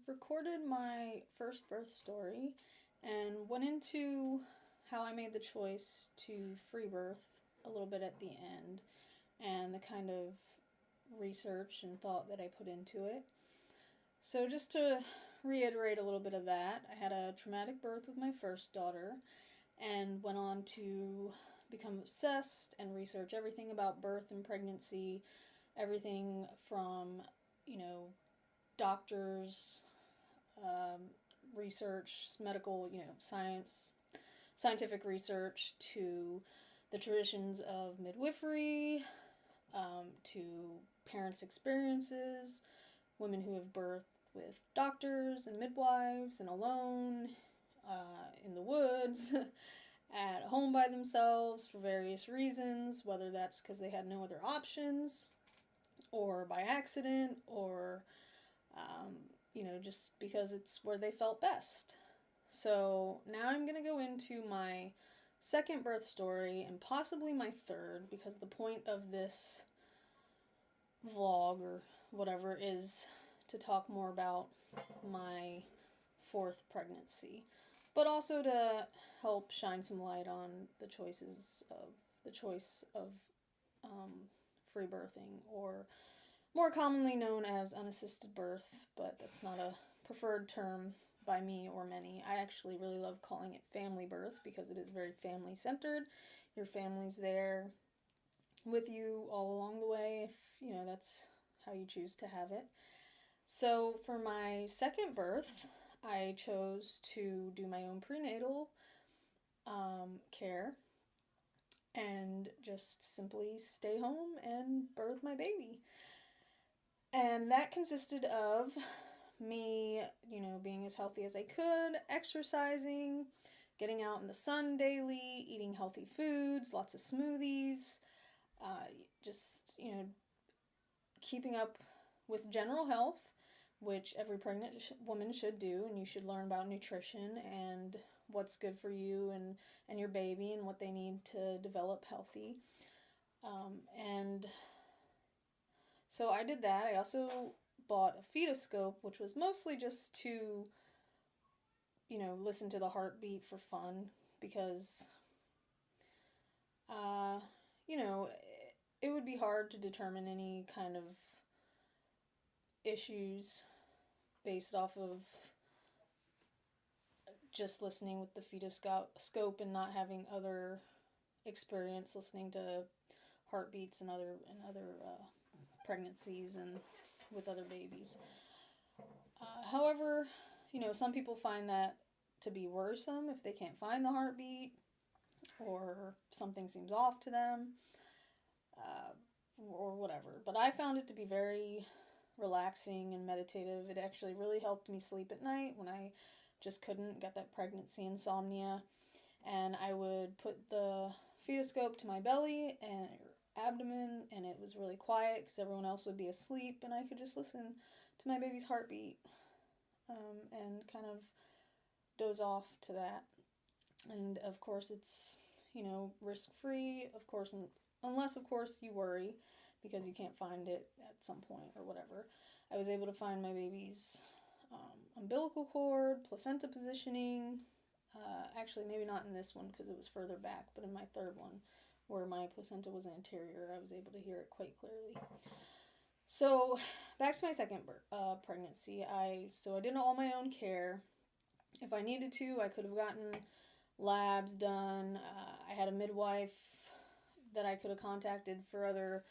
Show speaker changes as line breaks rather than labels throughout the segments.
recorded my first birth story and went into how I made the choice to free birth a little bit at the end and the kind of research and thought that I put into it. So, just to reiterate a little bit of that, I had a traumatic birth with my first daughter and went on to become obsessed and research everything about birth and pregnancy, everything from, doctors, research, medical, scientific research, to the traditions of midwifery, to parents' experiences, women who have birthed with doctors and midwives and alone, in the woods, at home by themselves for various reasons, whether that's because they had no other options, or by accident, or just because it's where they felt best. So now I'm going to go into my second birth story and possibly my third, because the point of this vlog or whatever is to talk more about my fourth pregnancy, but also to help shine some light on the choice of free birthing, or more commonly known as unassisted birth, but that's not a preferred term by me or many. I actually really love calling it family birth because it is very family-centered. Your family's there with you all along the way if, that's how you choose to have it. So for my second birth, I chose to do my own prenatal care and just simply stay home and birth my baby. And that consisted of me, being as healthy as I could, exercising, getting out in the sun daily, eating healthy foods, lots of smoothies, just, keeping up with general health, which every pregnant woman should do, and you should learn about nutrition and what's good for you and your baby and what they need to develop healthy. And so I did that. I also bought a fetoscope, which was mostly just to, listen to the heartbeat for fun, because, it would be hard to determine any kind of issues based off of just listening with the fetoscope and not having other experience listening to heartbeats and other pregnancies and with other babies. However, some people find that to be worrisome if they can't find the heartbeat, or something seems off to them, or whatever. But I found it to be very relaxing and meditative. It actually really helped me sleep at night when I just couldn't get that pregnancy insomnia. And I would put the fetoscope to my belly and abdomen, and it was really quiet because everyone else would be asleep, and I could just listen to my baby's heartbeat, and kind of doze off to that. And of course it's, risk-free, of course, unless of course you worry because you can't find it at some point or whatever. I was able to find my baby's umbilical cord, placenta positioning, actually maybe not in this one because it was further back, but in my third one, where my placenta was anterior, I was able to hear it quite clearly. So, back to my second pregnancy. I did all my own care. If I needed to, I could have gotten labs done. I had a midwife that I could have contacted for other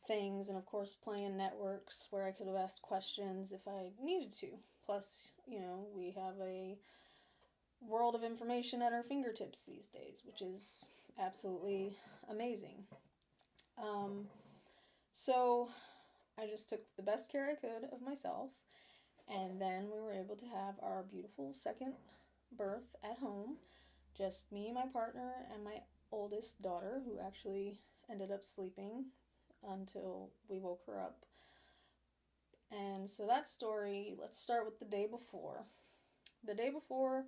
things, and of course plenty of networks where I could have asked questions if I needed to. Plus, we have a world of information at our fingertips these days, which is absolutely amazing. So I just took the best care I could of myself, and then we were able to have our beautiful second birth at home. Just me, my partner, and my oldest daughter, who actually ended up sleeping until we woke her up. And so that story, let's start with the day before. The day before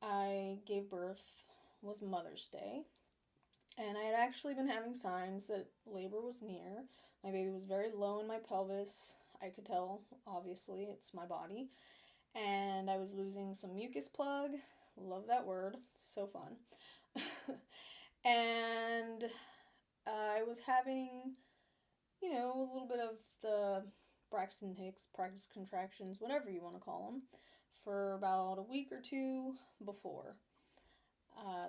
I gave birth was Mother's Day, and I had actually been having signs that labor was near. My baby was very low in my pelvis. I could tell, obviously, it's my body. And I was losing some mucus plug. Love that word. It's so fun. And I was having, a little bit of the Braxton Hicks practice contractions, whatever you want to call them, for about a week or two before.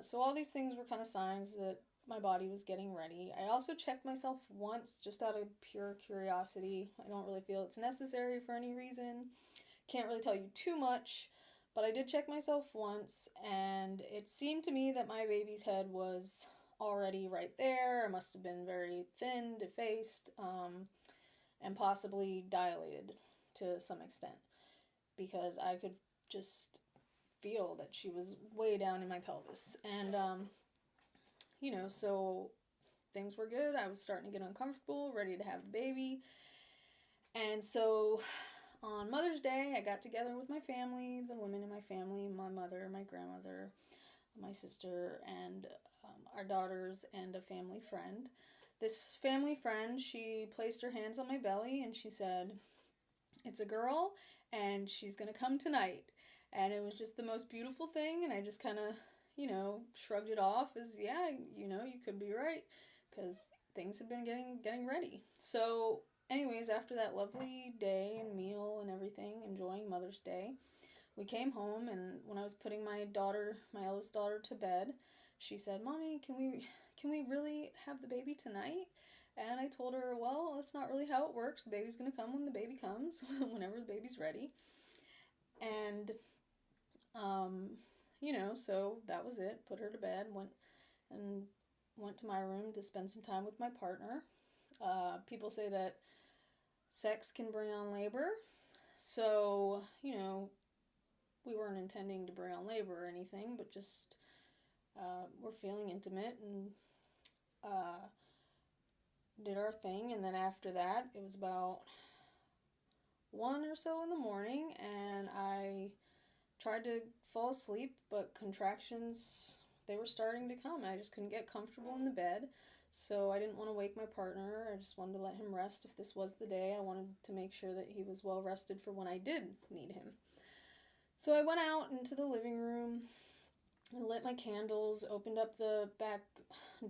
So all these things were kind of signs that my body was getting ready. I also checked myself once just out of pure curiosity. I don't really feel it's necessary for any reason. Can't really tell you too much, but I did check myself once, and it seemed to me that my baby's head was already right there. It must have been very thin, defaced, and possibly dilated to some extent, because I could just feel that she was way down in my pelvis. And, so things were good. I was starting to get uncomfortable, ready to have the baby. And so on Mother's Day, I got together with my family, the women in my family, my mother, my grandmother, my sister, and our daughters, and a family friend. This family friend, she placed her hands on my belly and she said, "It's a girl and she's going to come tonight." And it was just the most beautiful thing, and I just kind of, shrugged it off as, yeah, you could be right, because things had been getting ready. So anyways, after that lovely day and meal and everything, enjoying Mother's Day, we came home, and when I was putting my eldest daughter to bed, she said, "Mommy, can we really have the baby tonight?" And I told her, "Well, that's not really how it works. The baby's going to come when the baby comes, whenever the baby's ready." And, so that was it. Put her to bed, went to my room to spend some time with my partner. People say that sex can bring on labor. So, we weren't intending to bring on labor or anything, but just we're feeling intimate and did our thing. And then after that, it was about 1 or so in the morning, and I tried to fall asleep, but contractions, they were starting to come. I just couldn't get comfortable in the bed, so I didn't want to wake my partner. I just wanted to let him rest. If this was the day, I wanted to make sure that he was well rested for when I did need him. So I went out into the living room and lit my candles, opened up the back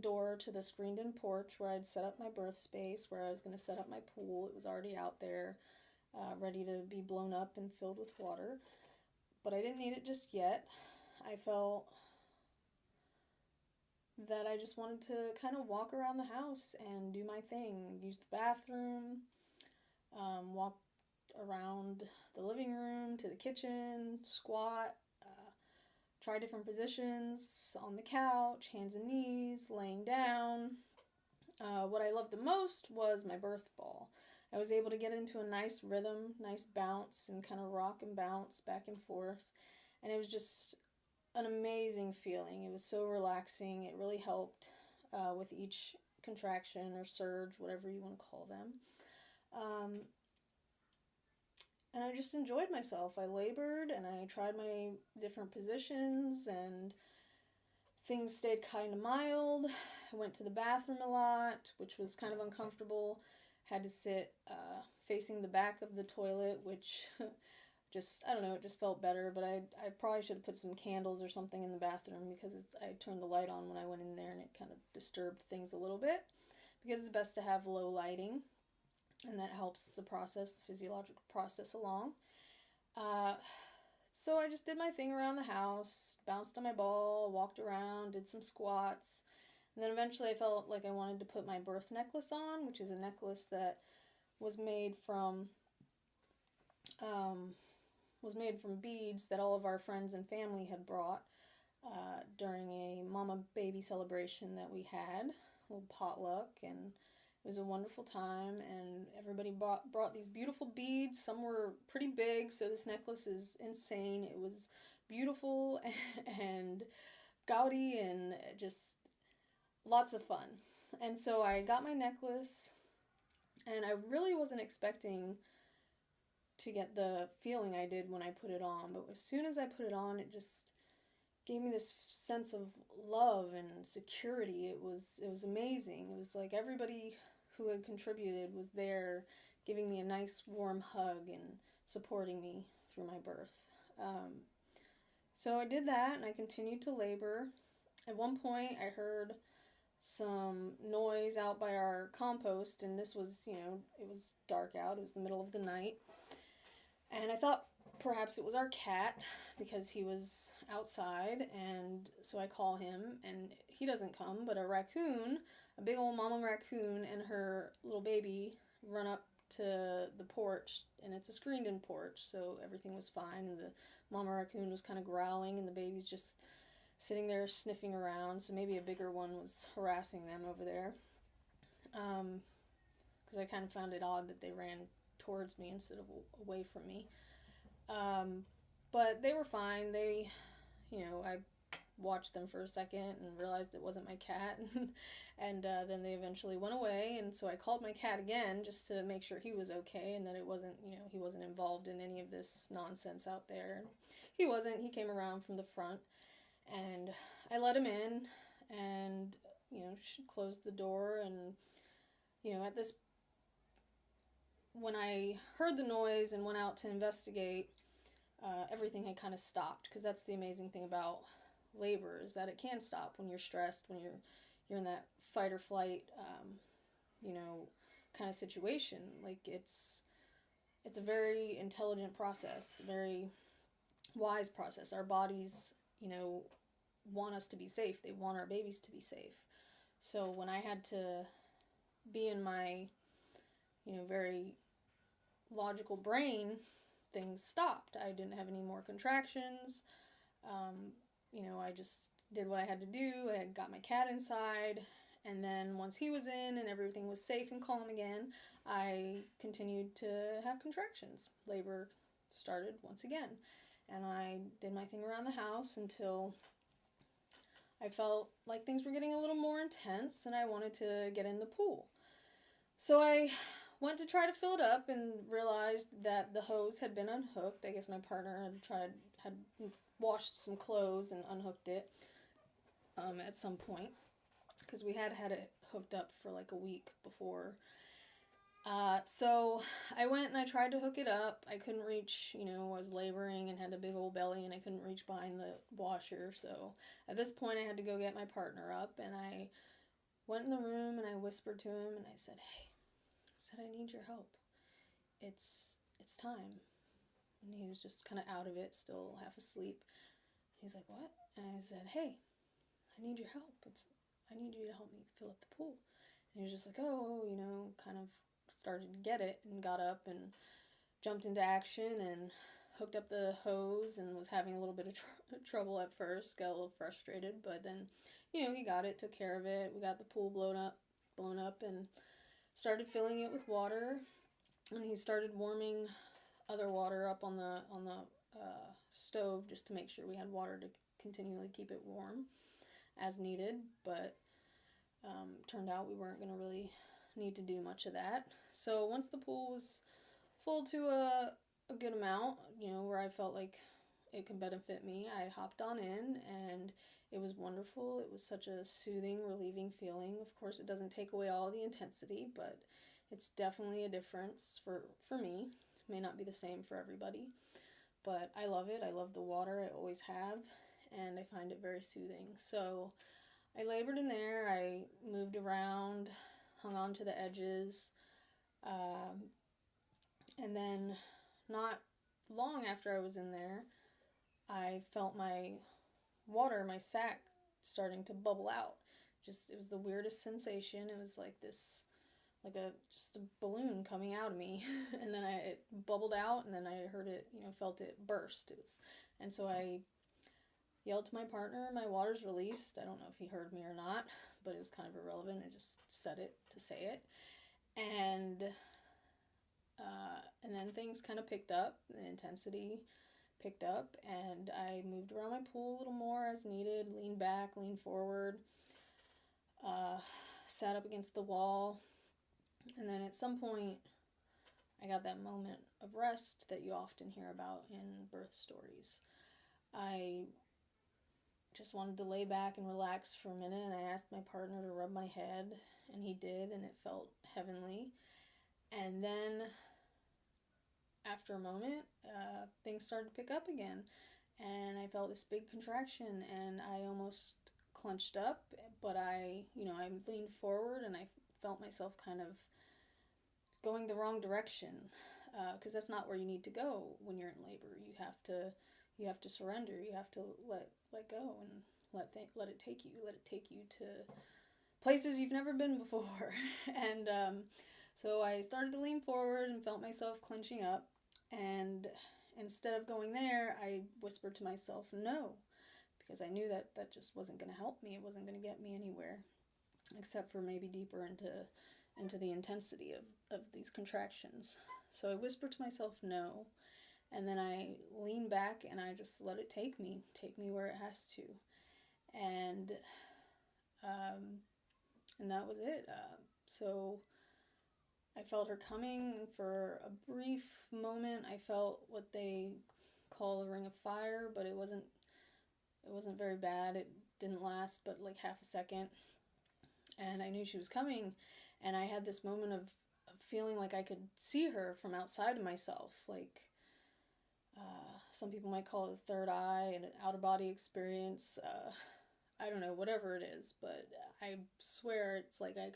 door to the screened-in porch where I'd set up my birth space, where I was going to set up my pool. It was already out there, ready to be blown up and filled with water. But I didn't need it just yet. I felt that I just wanted to kind of walk around the house and do my thing. Use the bathroom, walk around the living room to the kitchen, squat, try different positions on the couch, hands and knees, laying down. What I loved the most was my birth ball. I was able to get into a nice rhythm, nice bounce, and kind of rock and bounce back and forth. And it was just an amazing feeling. It was so relaxing. It really helped with each contraction or surge, whatever you want to call them. And I just enjoyed myself. I labored and I tried my different positions, and things stayed kind of mild. I went to the bathroom a lot, which was kind of uncomfortable. Had to sit facing the back of the toilet, which just, I don't know, it just felt better. But I probably should have put some candles or something in the bathroom, because I turned the light on when I went in there, and it kind of disturbed things a little bit, because it's best to have low lighting, and that helps the physiological process along. So I just did my thing around the house, bounced on my ball, walked around, did some squats. And then eventually I felt like I wanted to put my birth necklace on, which is a necklace that was made from beads that all of our friends and family had brought during a mama baby celebration that we had, a little potluck, and it was a wonderful time, and everybody brought these beautiful beads. Some were pretty big, so this necklace is insane. It was beautiful and gaudy and just lots of fun. And so I got my necklace, and I really wasn't expecting to get the feeling I did when I put it on, but as soon as I put it on, it just gave me this sense of love and security. It was amazing. It was like everybody who had contributed was there giving me a nice warm hug and supporting me through my birth. So I did that, and I continued to labor. At one point, I heard some noise out by our compost, and this was, it was dark out. It was the middle of the night. And I thought perhaps it was our cat because he was outside, and so I call him, and he doesn't come, but a raccoon, a big old mama raccoon, and her little baby run up to the porch, and it's a screened-in porch, so everything was fine, and the mama raccoon was kind of growling, and the baby's just sitting there sniffing around, so maybe a bigger one was harassing them over there, because I kind of found it odd that they ran towards me instead of away from me. But they were fine. They, I watched them for a second and realized it wasn't my cat, and then they eventually went away, and so I called my cat again just to make sure he was okay and that it wasn't, he wasn't involved in any of this nonsense out there. He wasn't. He came around from the front, and I let him in, and, closed the door, and, at this, when I heard the noise and went out to investigate, everything had kind of stopped, because that's the amazing thing about labor, is that it can stop when you're stressed, when you're in that fight or flight, kind of situation. Like, it's a very intelligent process, very wise process. Our bodies, want us to be safe. They want our babies to be safe. So when I had to be in my, very logical brain, things stopped. I didn't have any more contractions. I just did what I had to do. I got my cat inside, and then once he was in and everything was safe and calm again, I continued to have contractions. Labor started once again, and I did my thing around the house until I felt like things were getting a little more intense, and I wanted to get in the pool. So I went to try to fill it up and realized that the hose had been unhooked. I guess my partner had washed some clothes and unhooked it at some point, because we had it hooked up for like a week before. So I went and I tried to hook it up. I couldn't reach, I was laboring and had a big old belly, and I couldn't reach behind the washer. So at this point I had to go get my partner up, and I went in the room and I whispered to him and I said, "Hey," I need your help. It's time. And he was just kind of out of it, still half asleep. He's like, "What?" And I said, "Hey, I need your help. I need you to help me fill up the pool." And he was just like, "Oh," kind of started to get it, and got up and jumped into action and hooked up the hose, and was having a little bit of trouble at first, got a little frustrated, but then, he got it, took care of it. We got the pool blown up and started filling it with water, and he started warming other water up on the stove just to make sure we had water to continually keep it warm as needed, but turned out we weren't going to really need to do much of that. So once the pool was full to a good amount, where I felt like it could benefit me, I hopped on in, and it was wonderful. It was such a soothing, relieving feeling. Of course, it doesn't take away all the intensity, but it's definitely a difference for me. It may not be the same for everybody, but I love it. I love the water. I always have, and I find it very soothing. So I labored in there. I moved around, hung on to the edges, and then not long after I was in there, I felt my sac starting to bubble out. It was the weirdest sensation. It was like this, just a balloon coming out of me, and then it bubbled out, and then I heard it, felt it burst. And so I yelled to my partner, "My water's released." I don't know if he heard me or not, but it was kind of irrelevant. I just said it to say it, and then things kind of picked up. The intensity picked up, and I moved around my pool a little more as needed, leaned back, leaned forward, sat up against the wall, and then at some point I got that moment of rest that you often hear about in birth stories. I just wanted to lay back and relax for a minute, and I asked my partner to rub my head, and he did, and it felt heavenly. And then after a moment, things started to pick up again. And I felt this big contraction, and I almost clenched up, but I leaned forward, and I felt myself kind of going the wrong direction, because that's not where you need to go when you're in labor. You have to surrender. You have to let go and let it take you to places you've never been before. And so I started to lean forward and felt myself clenching up, and instead of going there, I whispered to myself no, because I knew that just wasn't going to help me. It wasn't going to get me anywhere, except for maybe deeper into the intensity of these contractions. So I whispered to myself no, and then I leaned back and I just let it take me where it has to. And that was it. So I felt her coming for a brief moment. I felt what they call a ring of fire, but it wasn't very bad. It didn't last but like half a second. And I knew she was coming, and I had this moment of feeling like I could see her from outside of myself. Like, some people might call it a third eye, an out-of-body experience. I don't know, whatever it is, but I swear it's like I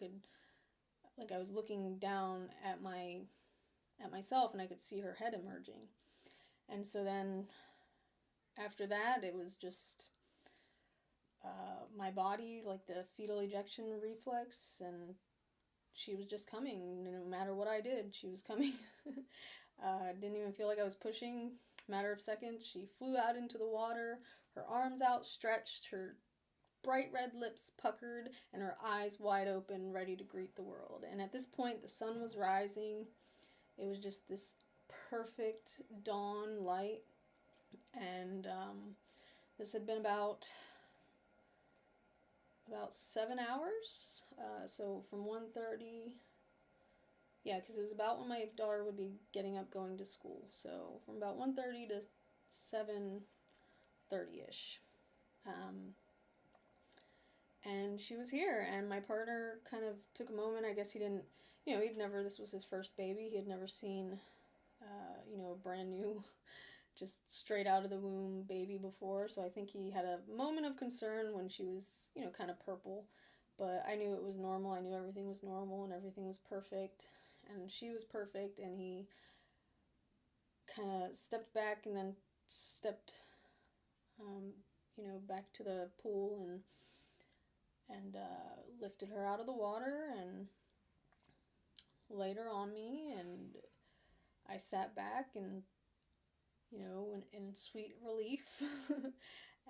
was looking down at myself, and I could see her head emerging. And so then after that, it was just my body, like the fetal ejection reflex, and she was just coming. No matter what I did, she was coming. Didn't even feel like I was pushing. Matter of seconds, she flew out into the water, her arms outstretched, her bright red lips puckered, and her eyes wide open, ready to greet the world. And at this point, the sun was rising. It was just this perfect dawn light. And this had been about 7 hours. So from 1:30, yeah, because it was about when my daughter would be getting up going to school. So from about 1:30 to 7:30ish. And she was here, and my partner kind of took a moment. I guess he didn't, this was his first baby. He had never seen, a brand new, just straight out of the womb baby before. So I think he had a moment of concern when she was, kind of purple. But I knew it was normal. I knew everything was normal and everything was perfect. And she was perfect, and he kind of stepped back and then stepped, back to the pool and lifted her out of the water and laid her on me, and I sat back and, in sweet relief,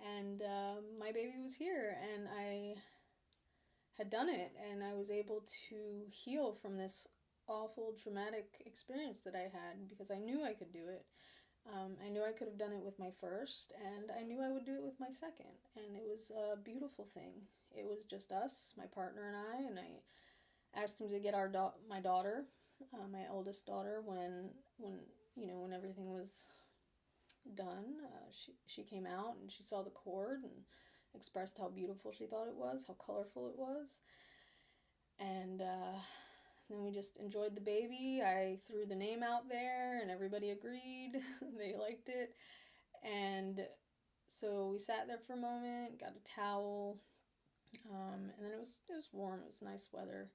and my baby was here, and I had done it, and I was able to heal from this awful traumatic experience that I had, because I knew I could do it. I knew I could have done it with my first, and I knew I would do it with my second, and it was a beautiful thing. It was just us, my partner and I asked him to get my daughter, my oldest daughter, when everything was done. She came out, and she saw the cord and expressed how beautiful she thought it was, how colorful it was, and then we just enjoyed the baby. I threw the name out there, and everybody agreed. They liked it. And so we sat there for a moment, got a towel, and then it was warm. It was nice weather.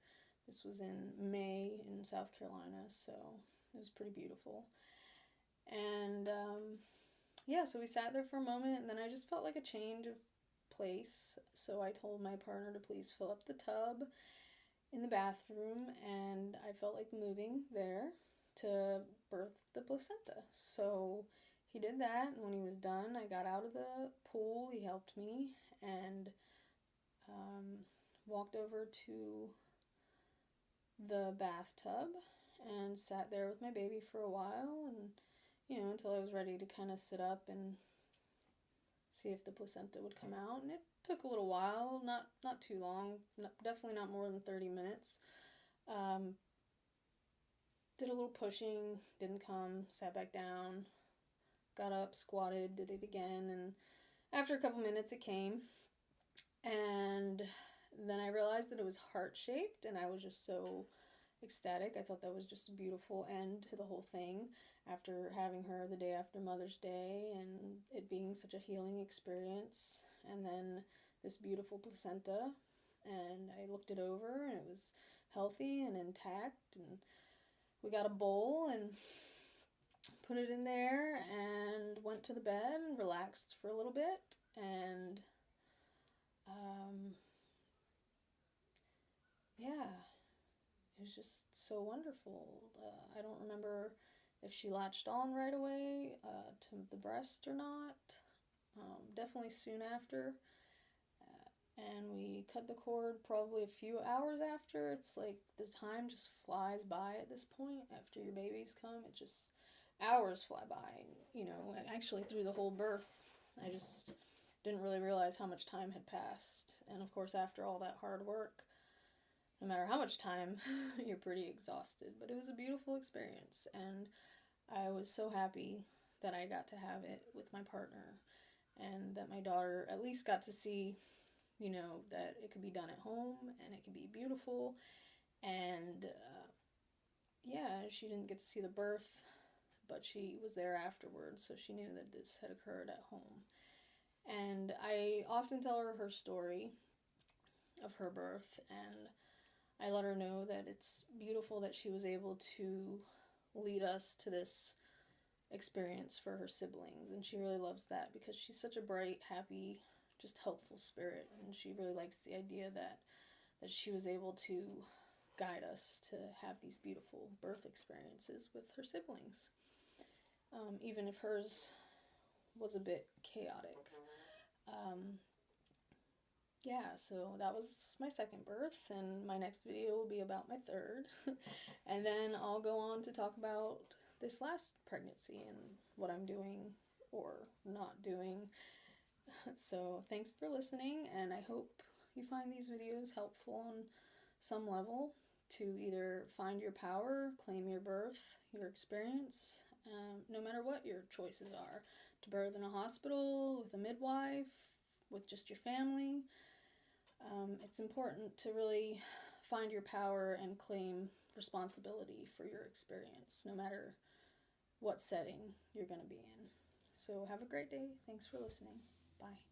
This was in May in South Carolina, so it was pretty beautiful. And so we sat there for a moment, and then I just felt like a change of place. So I told my partner to please fill up the tub in the bathroom, and I felt like moving there to birth the placenta. So he did that, and when he was done, I got out of the pool. He helped me, and walked over to the bathtub and sat there with my baby for a while, and until I was ready to kind of sit up and see if the placenta would come out. And it took a little while, not too long, definitely not more than 30 minutes. Did a little pushing, didn't come, sat back down, got up, squatted, did it again, and after a couple minutes it came. And then I realized that it was heart-shaped, and I was just so ecstatic. I thought that was just a beautiful end to the whole thing after having her the day after Mother's Day and it being such a healing experience. And then this beautiful placenta, and I looked it over and it was healthy and intact, and we got a bowl and put it in there and went to the bed and relaxed for a little bit. And yeah, it was just so wonderful. I don't remember if she latched on right away to the breast or not. Definitely soon after. And we cut the cord probably a few hours after. It's like the time just flies by at this point. After your babies come, it just, hours fly by. You know, actually through the whole birth, I just didn't really realize how much time had passed. And of course, after all that hard work, no matter how much time, you're pretty exhausted. But it was a beautiful experience, and I was so happy that I got to have it with my partner, and that my daughter at least got to see, you know, that it could be done at home, and it could be beautiful. And yeah, she didn't get to see the birth, but she was there afterwards, so she knew that this had occurred at home. And I often tell her story of her birth, and I let her know that it's beautiful that she was able to lead us to this experience for her siblings, and she really loves that because she's such a bright, happy, just helpful spirit, and she really likes the idea that she was able to guide us to have these beautiful birth experiences with her siblings, even if hers was a bit chaotic. Yeah, so that was my second birth, and my next video will be about my third. And then I'll go on to talk about this last pregnancy and what I'm doing or not doing. So thanks for listening, and I hope you find these videos helpful on some level to either find your power, claim your birth, your experience, no matter what your choices are. To birth in a hospital, with a midwife, with just your family. It's important to really find your power and claim responsibility for your experience, no matter what setting you're going to be in. So have a great day. Thanks for listening. Bye.